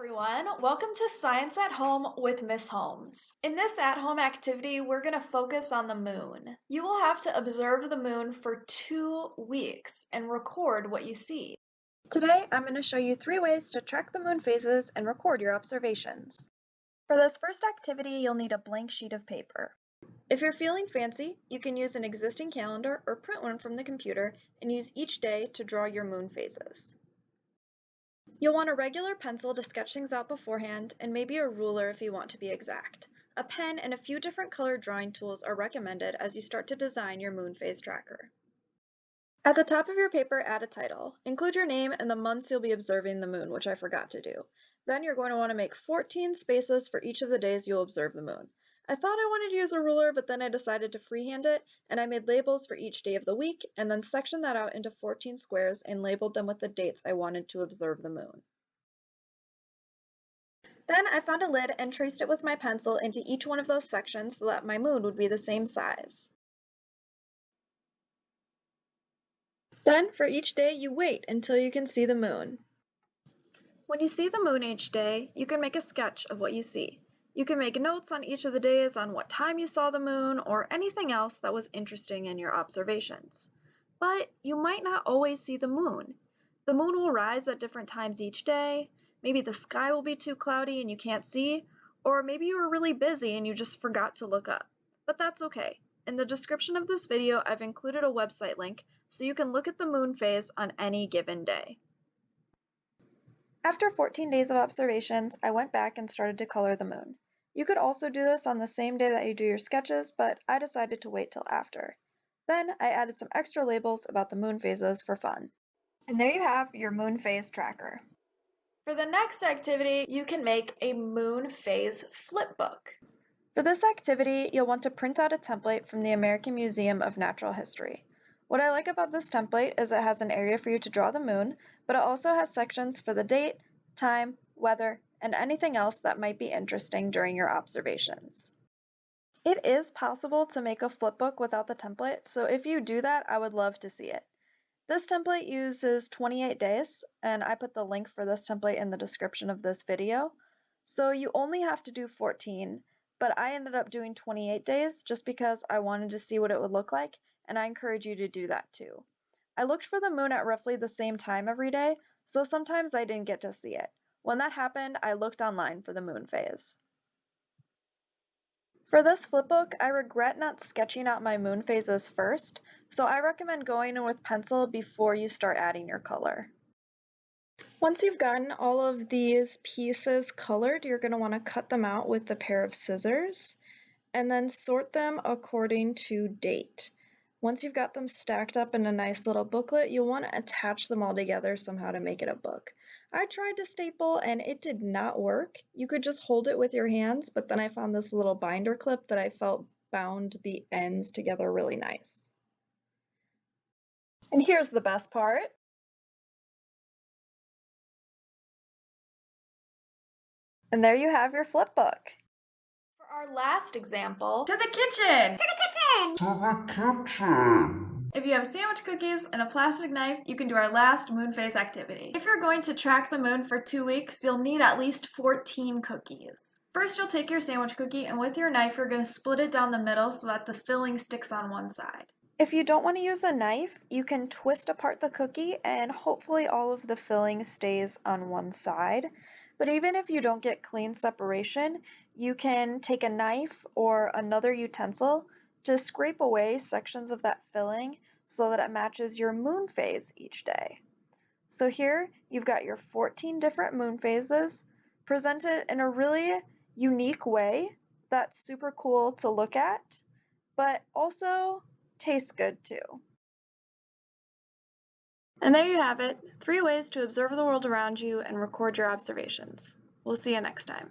everyone. Welcome to Science at Home with Miss Holmes. In this at-home activity, we're going to focus on the moon. You will have to observe the moon for 2 weeks and record what you see. Today, I'm going to show you 3 ways to track the moon phases and record your observations. For this first activity, you'll need a blank sheet of paper. If you're feeling fancy, you can use an existing calendar or print one from the computer and use each day to draw your moon phases. You'll want a regular pencil to sketch things out beforehand, and maybe a ruler if you want to be exact. A pen and a few different colored drawing tools are recommended as you start to design your moon phase tracker. At the top of your paper, add a title. Include your name and the months you'll be observing the moon, which I forgot to do. Then you're going to want to make 14 spaces for each of the days you'll observe the moon. I thought I wanted to use a ruler, but then I decided to freehand it, and I made labels for each day of the week, and then sectioned that out into 14 squares and labeled them with the dates I wanted to observe the moon. Then I found a lid and traced it with my pencil into each one of those sections so that my moon would be the same size. Then, for each day, you wait until you can see the moon. When you see the moon each day, you can make a sketch of what you see. You can make notes on each of the days on what time you saw the moon or anything else that was interesting in your observations. But you might not always see the moon. The moon will rise at different times each day. Maybe the sky will be too cloudy and you can't see, or maybe you were really busy and you just forgot to look up. But that's okay. In the description of this video, I've included a website link so you can look at the moon phase on any given day. After 14 days of observations, I went back and started to color the moon. You could also do this on the same day that you do your sketches, but I decided to wait till after. Then I added some extra labels about the moon phases for fun. And there you have your moon phase tracker. For the next activity, you can make a moon phase flipbook. For this activity, you'll want to print out a template from the American Museum of Natural History. What I like about this template is it has an area for you to draw the moon, but it also has sections for the date, time, weather, and anything else that might be interesting during your observations. It is possible to make a flipbook without the template, so if you do that, I would love to see it. This template uses 28 days, and I put the link for this template in the description of this video. So you only have to do 14, but I ended up doing 28 days just because I wanted to see what it would look like, and I encourage you to do that too. I looked for the moon at roughly the same time every day, so sometimes I didn't get to see it. When that happened, I looked online for the moon phase. For this flipbook, I regret not sketching out my moon phases first, so I recommend going in with pencil before you start adding your color. Once you've gotten all of these pieces colored, you're going to want to cut them out with a pair of scissors and then sort them according to date. Once you've got them stacked up in a nice little booklet, you'll want to attach them all together somehow to make it a book. I tried to staple and it did not work. You could just hold it with your hands, but then I found this little binder clip that I felt bound the ends together really nice. And here's the best part. And there you have your flipbook. For our last example, to the kitchen! To the kitchen! To the kitchen! If you have sandwich cookies and a plastic knife, you can do our last moon phase activity. If you're going to track the moon for 2 weeks, you'll need at least 14 cookies. First, you'll take your sandwich cookie and with your knife, you're going to split it down the middle so that the filling sticks on one side. If you don't want to use a knife, you can twist apart the cookie and hopefully all of the filling stays on one side. But even if you don't get clean separation, you can take a knife or another utensil to scrape away sections of that filling so that it matches your moon phase each day. So here you've got your 14 different moon phases presented in a really unique way that's super cool to look at, but also tastes good too. And there you have it, 3 ways to observe the world around you and record your observations. We'll see you next time.